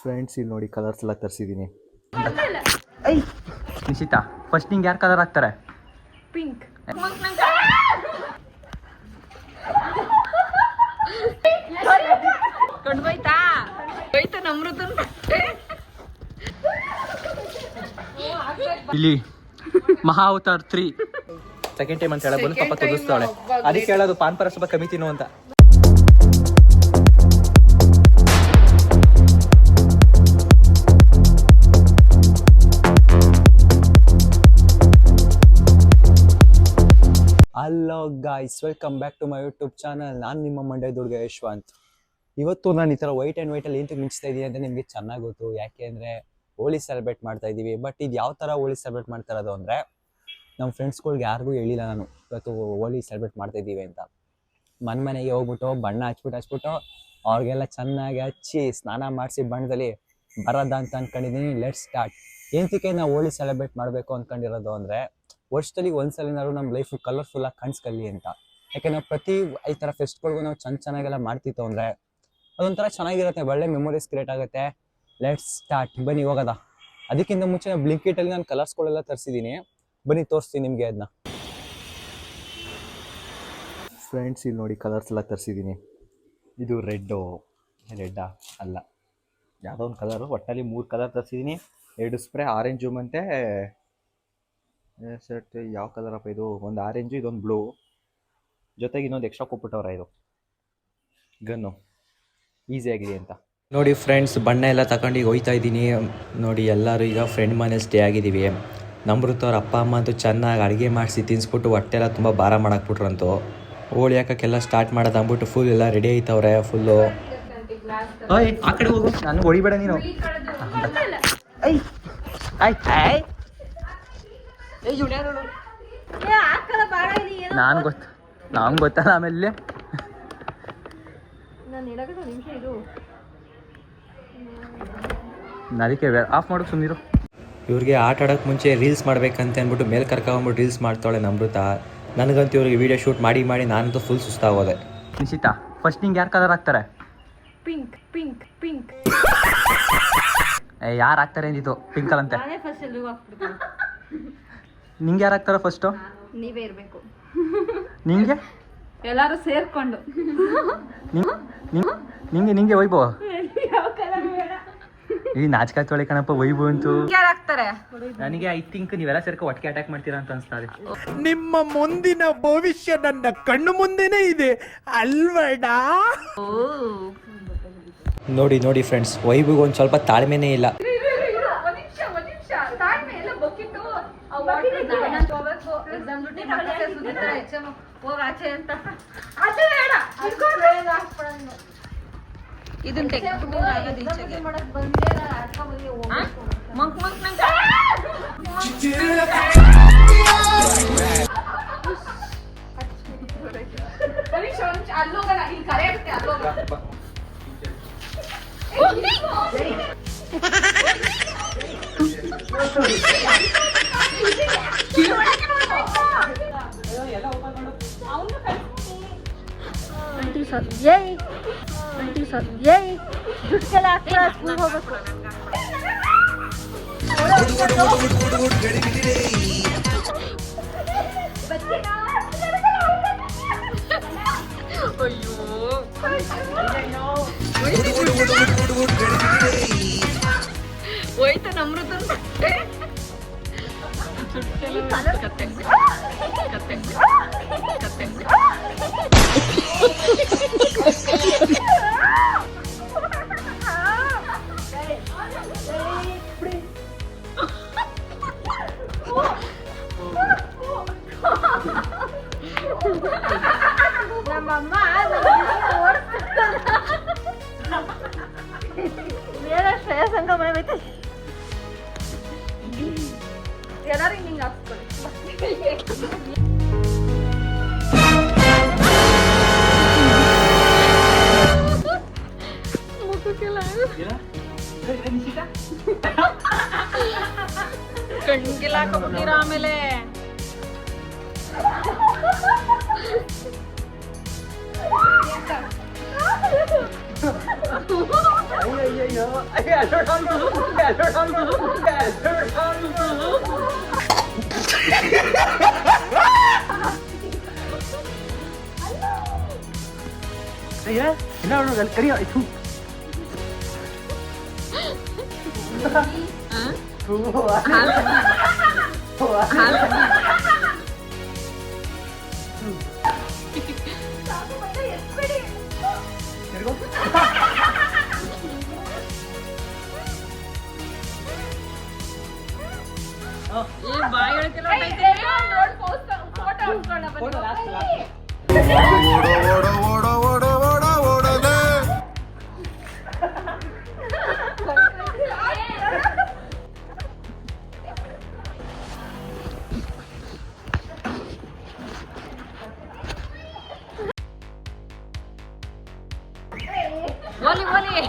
Friends ಇಲ್ಲಿ ನೋಡಿ colours ಎಲ್ಲ ತರಿಸಿದ್ದೀನಿ. ಐ ನಿಶಿತಾ, ಫಸ್ಟ್ ನಿಂಗೆ ಯಾರು ಕಲರ್ ಹಾಕ್ತಾರೆ? ಪಿಂಕ್. ಕೊಂಡ್ಬೋಯ್ತಾ ಹೋಯ್ತಾ ನಮ್ರತನ್ ಇಲ್ಲಿ ಮಹಾ ಅವತಾರ್ 3 ಸೆಕೆಂಡ್ ಟೈಮ್ ಅಂತ ಹೇಳ ಬಂದು ಪಾಪ ಕುದಿಸ್ತಾಳೆ. ಅದಕ್ಕೆ ಹೇಳೋದು ಪಾನ್ ಪರ ಸ್ವಲ್ಪ ಕಮ್ಮಿ ತಿನ್ನು ಅಂತ. Hello guys, welcome back to my YouTube channel. ನಾನು ನಿಮ್ಮ ಮಂಡ್ಯ ದುರ್ಗ ಯಶವಂತ್. ಇವತ್ತು ನಾನು ಈ ಥರ ವೈಟ್ ಆ್ಯಂಡ್ ವೈಟಲ್ಲಿ ಏನು ಮಿಂಚ್ತಾ ಇದ್ದೀನಿ ಅಂತ ನಿಮಗೆ ಚೆನ್ನಾಗಿ ಗೊತ್ತು. ಯಾಕೆ ಅಂದರೆ ಹೋಳಿ ಸೆಲೆಬ್ರೇಟ್ ಮಾಡ್ತಾ ಇದ್ದೀವಿ. ಬಟ್ ಇದು ಯಾವ ಥರ ಹೋಳಿ ಸೆಲೆಬ್ರೇಟ್ ಮಾಡ್ತಾ ಇರೋದು ಅಂದರೆ, ನಮ್ಮ ಫ್ರೆಂಡ್ಸ್ಗಳ್ಗೆ ಯಾರಿಗೂ ಹೇಳಿಲ್ಲ ನಾನು ಇವತ್ತು ಹೋಳಿ ಸೆಲೆಬ್ರೇಟ್ ಮಾಡ್ತಾ ಇದ್ದೀವಿ ಅಂತ. ಮನೆಗೆ ಹೋಗ್ಬಿಟ್ಟು ಬಣ್ಣ ಹಚ್ಬಿಟ್ಟು ಅವ್ರಿಗೆಲ್ಲ ಚೆನ್ನಾಗಿ ಹಚ್ಚಿ ಸ್ನಾನ ಮಾಡಿಸಿ ಬಣ್ಣದಲ್ಲಿ ಬರೋದ ಅಂತ ಅಂದ್ಕೊಂಡಿದ್ದೀನಿ. Let's start. ಏನಕ್ಕೆ ನಾವು ಹೋಳಿ ಸೆಲೆಬ್ರೇಟ್ ಮಾಡಬೇಕು ಅಂದ್ಕೊಂಡಿರೋದು ಅಂದರೆ, ವರ್ಷದಲ್ಲಿ ಒಂದ್ಸಲಿನಾದ್ರು ನಮ್ಮ ಲೈಫ್ ಕಲರ್ಫುಲ್ಲಾಗಿ ಕಾಣಿಸ್ಕೊಳ್ಳಿ ಅಂತ. ಯಾಕೆ ನಾವು ಪ್ರತಿ ಈ ಥರ ಫೆಸ್ಟ್ಗಳಿಗೂ ನಾವು ಚೆನ್ನಾಗೆಲ್ಲ ಮಾಡ್ತಿತ್ತು ಅಂದರೆ ಅದೊಂಥರ ಚೆನ್ನಾಗಿರುತ್ತೆ, ಒಳ್ಳೆ ಮೆಮೊರೀಸ್ ಕ್ರಿಯೇಟ್ ಆಗುತ್ತೆ. ಲೆಟ್ಸ್ ಸ್ಟಾರ್ಟ್, ಬನ್ನಿ ಹೋಗೋದ. ಅದಕ್ಕಿಂತ ಮುಂಚೆ ಬ್ಲಿಂಕಿಟಲ್ಲಿ ನಾನು ಕಲರ್ಸ್ಗಳೆಲ್ಲ ತರಿಸಿದ್ದೀನಿ, ಬನ್ನಿ ತೋರಿಸ್ತೀನಿ ನಿಮಗೆ ಅದನ್ನ. ಫ್ರೆಂಡ್ಸ್ ಇಲ್ಲಿ ನೋಡಿ ಕಲರ್ಸ್ ಎಲ್ಲ ತರಿಸಿದ್ದೀನಿ. ಇದು ರೆಡ್ಡಾ ಅಲ್ಲ, ಯಾವುದೋ ಒಂದು ಕಲರು. ಒಟ್ಟಲ್ಲಿ 3 ಕಲರ್ ತರಿಸಿದ್ದೀನಿ. 2 ಸ್ಪ್ರೇ, ಆರೆಂಜು ಮತ್ತು ಸೆಟ್. ಯಾವ ಕಲರಪ್ಪ ಇದು? ಒಂದು ಆರೆಂಜು, ಇದೊಂದು ಬ್ಲೂ, ಜೊತೆಗೆ ಇನ್ನೊಂದು ಎಕ್ಸ್ಟ್ರಾ ಕೊಟ್ಬಿಟ್ಟವ್ರ. ಇದು ಗನ್ನು ಈಸಿಯಾಗಿದೆ ಅಂತ ನೋಡಿ ಫ್ರೆಂಡ್ಸ್. ಬಣ್ಣ ಎಲ್ಲ ತಗೊಂಡು ಈಗ ಹೋಯ್ತಾ ಇದ್ದೀನಿ. ನೋಡಿ ಎಲ್ಲರೂ ಈಗ ಫ್ರೆಂಡ್ ಮನೇಲಿ ಸ್ಟೇ ಆಗಿದ್ದೀವಿ. ನಮ್ರತವ್ರ ಅಪ್ಪ ಅಮ್ಮ ಅಂತೂ ಚೆನ್ನಾಗಿ ಅಡುಗೆ ಮಾಡಿಸಿ ತಿನ್ನಿಸ್ಬಿಟ್ಟು ಹೊಟ್ಟೆಲ್ಲ ತುಂಬ ಭಾರ ಮಾಡಾಕ್ಬಿಟ್ರಂತು. ಹೋಳಿ ಹಾಕೋಕ್ಕೆಲ್ಲ ಸ್ಟಾರ್ಟ್ ಮಾಡೋದು ಅಂದ್ಬಿಟ್ಟು ಫುಲ್ ಎಲ್ಲ ರೆಡಿ ಆಯ್ತವ್ರೆ ಫುಲ್ಲು. ಓಯ್ ಆ ಕಡೆ ಹೋಗು, ನಾನು ಹೊಡಿಬೇಡ ನೀನು. ನಾನು ಗೊತ್ತಲ್ಲ. ಆಮೇಲೆ ಅದಕ್ಕೆ ಆಫ್ ಮಾಡೋಕೆ ಸುಮ್ಮನಿರು. ಇವ್ರಿಗೆ ಆಟ ಆಡೋಕ್ಕೆ ಮುಂಚೆ ರೀಲ್ಸ್ ಮಾಡ್ಬೇಕಂತ ಅಂದ್ಬಿಟ್ಟು ಮೇಲೆ ಕರ್ಕೊಂಡ್ಬಿಟ್ಟು ರೀಲ್ಸ್ ಮಾಡ್ತಾಳೆ ನಮ್ರತ. ನನಗಂತೂ ಇವ್ರಿಗೆ ವೀಡಿಯೋ ಶೂಟ್ ಮಾಡಿ ನಾನಂತೂ ಫುಲ್ ಸುಸ್ತಾಗೋದೆ. ನಿಶಿತಾ, ಫಸ್ಟ್ ನಿಂಗೆ ಯಾರು ಕಲರ್ ಹಾಕ್ತಾರೆ? Pink pink pink. ಯಾರು ಹಾಕ್ತಾರೆ ಅಂದಿತ್ತು ಪಿಂಕಲ್ ಅಂತೆ. ನಿಂಗೆ ಯಾರು ಹಾಕ್ತಾರ ಫಸ್ಟು? ನೀವೇ ಇರಬೇಕು. ನಿಂಗೆ ಎಲ್ಲರೂ ಸೇರ್ಕೊಂಡು ನಿಂಗೆ ವೈಭವ. ಈ ನಾಚಿಕೆ ತೊಳೆ ಕಣಪ್ಪ ವೈಭವ್ ಅಂತೂ. ನನಗೆ ಐ ಥಿಂಕ್ ನೀವೆಲ್ಲ ಸೇರ್ಕೊ ಒಟ್ಟಿಗೆ ಅಟ್ಯಾಕ್ ಮಾಡ್ತೀರಾ ಅಂತ ಅನ್ಸ್ತಾರೆ. ನಿಮ್ಮ ಮುಂದಿನ ಭವಿಷ್ಯ ನನ್ನ ಕಣ್ಣು ಮುಂದೆನೇ ಇದೆ ಅಲ್ವಡ. ನೋಡಿ ಫ್ರೆಂಡ್ಸ್, ವೈಭವ್ ಒಂದು ಸ್ವಲ್ಪ ತಾಳ್ಮೆನೇ ಇಲ್ಲ. ಇದನ್ನ ದುಡ್ಗೆಲ್ಲ ಹಾಕ್ತಾರೆ ಸ್ಕೂಲ್ ಹೋಗ್ಬೇಕು. ಹೋಯ್ತ ನಮ್ರತ ನಮ್ಮಮ್ಮ ಬೇರೆ ಶ್ರೇಯಸ್ ಅಂತ ಮನೆ ಬೈತೆ. ಎಲ್ಲರೂ ಹಿಂಗೆ ಹಾಕ್ಸ್ಕೊಳ್ಳಿ. ಕಣ್ಗೆಲ್ಲ ಹಾಕೋಬಿಟ್ಟಿರ ಆಮೇಲೆ. ಬಾಯಿ ಹೇಳ್ತಿಲ್ಲ ಫೋಟೋ ಓಲಿ ಓಲಿ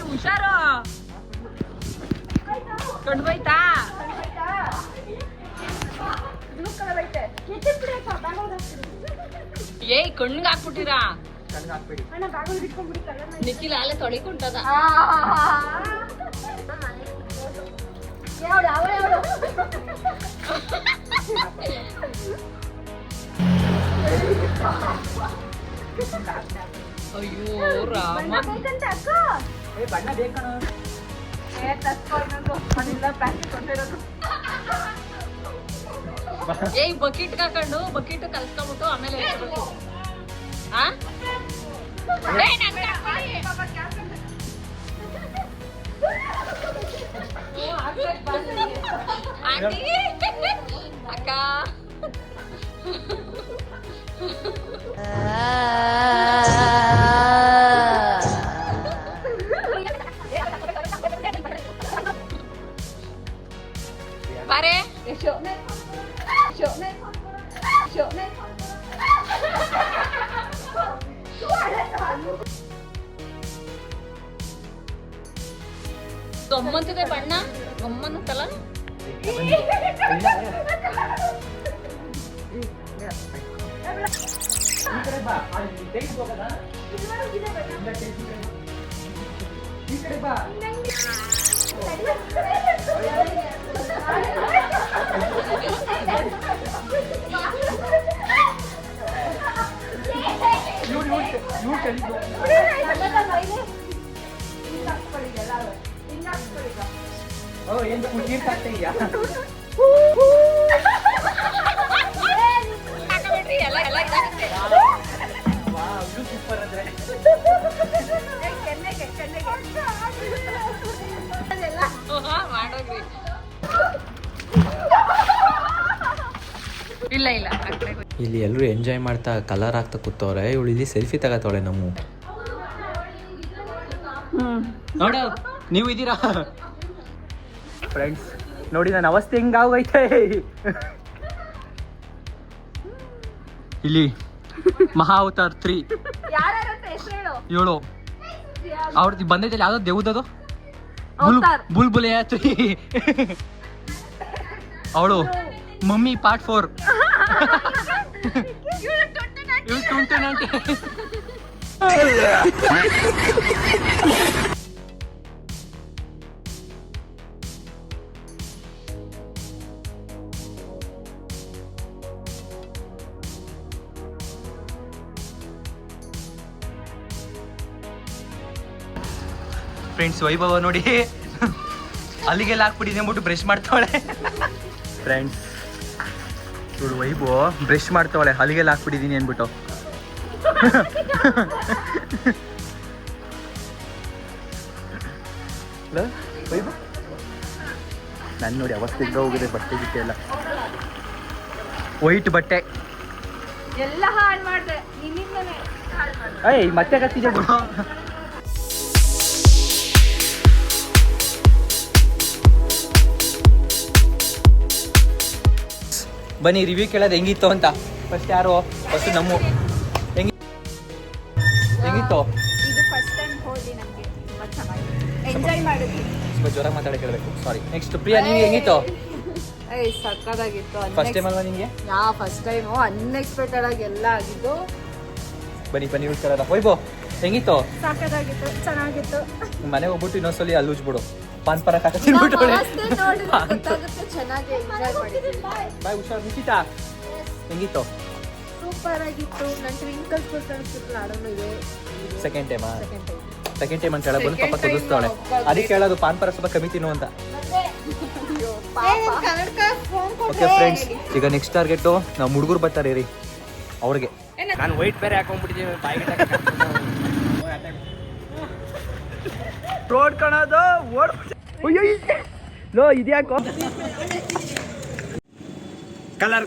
ಹುಷಾರು ಕೊಂಡ್ಬೋಯ್ತಾ ಏಯ್ ಕಣ್ಣಿಗೆ ಹಾಕ್ಬಿಟ್ಟಿರಾ ನಿಖಿಲ್ ಅಲ್ಲೇ ತೊಳಿಕೊಂಡದ ಅಯ್ಯೋ ರಾಮ ಬಣ್ಣ ಬೇಕಣ ಏಯ್ ಬಕೆಟ್ ಹಾಕೊಂಡು ಬಕೆಟ್ ಕಲ್ಸ್ಕೊಂಡ್ಬಿಟ್ಟು ಆಮೇಲೆ ಇಟ್ಬಿಟ್ಟು. ಆ? ಏಯ್ ನನ್ಗೆ ಹಾಕ್ಬೇಡಿ. ಆಂಟಿ ಅಕ್ಕ ಬಾರೆ ಗಮ್ಮಂತಿದೆ ಬಣ್ಣ ಗಮ್ಮಂತಲ್ಲ ಎಲ್ಲ ಎಲ್ಲ ಇದಾಗುತ್ತೆ ಮಾಡೋಗ್ರಿ ಇಲ್ಲ ಇಲ್ಲ ಇಲ್ಲಿ ಎಲ್ಲರೂ ಎಂಜಾಯ್ ಮಾಡ್ತಾ ಕಲರ್ ಹಾಕ್ತಾ ಕೂತವ್ರೆ. ಇವಳು ಇಲ್ಲಿ ಸೆಲ್ಫಿ ತಗತ್ತವಳೆ. ನಮ್ಮ ನೋಡು ನೀವು ಇದ್ದೀರಾ ಫ್ರೆಂಡ್ಸ್, ನೋಡಿ ನನ್ನ ಅವಸ್ಥೆ ಹಿಂಗಾಗೈತೆ. ಇಲ್ಲಿ ಮಹಾ ಅವತಾರ್ 3 7 ಅವ್ರದ್ದು ಬಂದೈತಲ್ಲ ಯಾವ್ದೋ ದೇವ್ದದು ಬುಲ್ಬುಲೆ 3 ಅವಳು ಮಮ್ಮಿ ಪಾರ್ಟ್ 4 ಇವ್ಳು 2090 ಫ್ರೆಂಡ್ಸ್ ವೈಭವ ನೋಡಿ ಅಲ್ಲಿಗೆಲ್ಲ ಹಾಕ್ಬಿಟ್ಟಿದೆ ಅಂದ್ಬಿಟ್ಟು ಬ್ರಷ್ ಮಾಡ್ತಾವಳೆ. ಫ್ರೆಂಡ್ಸ್ ಇವಳು ವೈಭವ ಬ್ರಷ್ ಮಾಡ್ತಾವಳೆ ಅಲ್ಲಿಗೆಲ್ಲ ಹಾಕ್ಬಿಟ್ಟಿದ್ದೀನಿ ಅಂದ್ಬಿಟ್ಟು. ವೈಭವ ನಾನು ನೋಡಿ ಅವಸ್ಥೆ ಈಗ ಹೋಗಿದೆ. ಬಟ್ಟೆ ಗಿಟ್ಟೆ ಎಲ್ಲ ವೈಟ್ ಬಟ್ಟೆ ಎಲ್ಲ ಹಾಳು ಮಾಡಿದೆ ನಿನ್ನಿಂದನೇ ಹಾಳು ಮಾಡಿದೆ. ಏಯ್ ಮತ್ತೆ ಕತ್ತಿದೆ ಬಿಡು. ಬನ್ನಿ ರಿವ್ಯೂ ಕೇಳೋದು ಹೆಂಗಿತ್ತು ಅಂತ. ಫಸ್ಟ್ ಯಾರು ಫಸ್ಟ್ ನಮ್ಮ ಹೆಂಗಿತ್ತು? ಇದು ಫಸ್ಟ್ ಟೈಮ್ ಹೋಗಿ ನಮಗೆ ತುಂಬ ಚೆನ್ನಾಗಿದೆ, ಎಂಜಾಯ್ ಮಾಡಿದ್ವಿ. ಸ್ವಲ್ಪ ಜ್ವರ ಮಾತಾಡಕ್ಕೆ ಹೇಳ್ಬೇಕು ಸಾರಿ. ನೆಕ್ಸ್ಟ್ ಪ್ರಿಯಾ, ನಿಂಗೆ ಹೆಂಗಿತ್ತು? ಏಯ್ ಸಕ್ಕದಾಗಿತ್ತು. ಫಸ್ಟ್ ಟೈಮ್ ಅಲ್ವಾ ನಿಂಗೆ? ಫಸ್ಟ್ ಟೈಮು ಅನ್ಎಕ್ಸ್ಪೆಕ್ಟೆಡ್ ಆಗಿ ಎಲ್ಲ ಆಗಿದ್ದು. ಬನ್ನಿ ಉಳ್ಕೊಳ್ಳೋದ. ವೈಭವ್ ಹೆಂಗಿತ್ತು? ಸಕ್ಕದಾಗಿತ್ತು, ಚೆನ್ನಾಗಿತ್ತು. ಮನೆಗೆ ಹೋಗ್ಬಿಟ್ಟು ಇನ್ನೊಂದ್ಸಲಿ ಅಲ್ಲಿ ಉಜ್ಬಿಡು. ಪಾನ್ ಪರ ಕಾಕ ತಿನ್ಬಿಟ್ಟು ಗೊತ್ತಾಗುತ್ತೆ, ಚೆನ್ನಾಗಿ ಎಂಜಾಯ್ ಮಾಡಿದ್ವಿ. ಬಾಯ್. ಹುಷಾರ್. ನಿಖಿತಾ ಹೆಂಗಿತ್ತು? ಸೂಪರ್ ಆಗಿತ್ತು. ನನ್ನ ಟ್ವಿಂಕಲ್ಸ್ ಗೊತ್ತಾಗ್ತಿತ್ತು ಆಡೋನು ಇದೆ. ಸೆಕೆಂಡ್ ಟೈಮಾ? ಸೆಕೆಂಡ್ ಸೆಕೆಂಡ್ ಟೈಮ್ ಅಂತ ಹೇಳಕ್ ಬಂದು ಪಾಪ ಕುದಿಸ್ತಾಳೆ. ಅದಕ್ಕೆ ಹೇಳೋದು ಪಾನ್ ಪರ ಸ್ವಲ್ಪ ಕಮ್ಮಿ ತಿನ್ನು ಅಂತ. ಓಕೆ ಫ್ರೆಂಡ್ಸ್, ಈಗ ನೆಕ್ಸ್ಟ್ ಟಾರ್ಗೆಟು ನಾವು ಹುಡುಗರು ಬರ್ತಾರೆ ರೀ ಅವ್ರಿಗೆ. ನಾನು ವೈಟ್ ಬೇರೆ ಹಾಕೊಂಡ್ಬಿಟ್ಟಿದ್ದೀನಿ ಬಾಯಿಗೆ. ರೋಡ್ ಕಾಣೋದು ಓಡ್. Low ಇದ್ಯಾಕೋ colour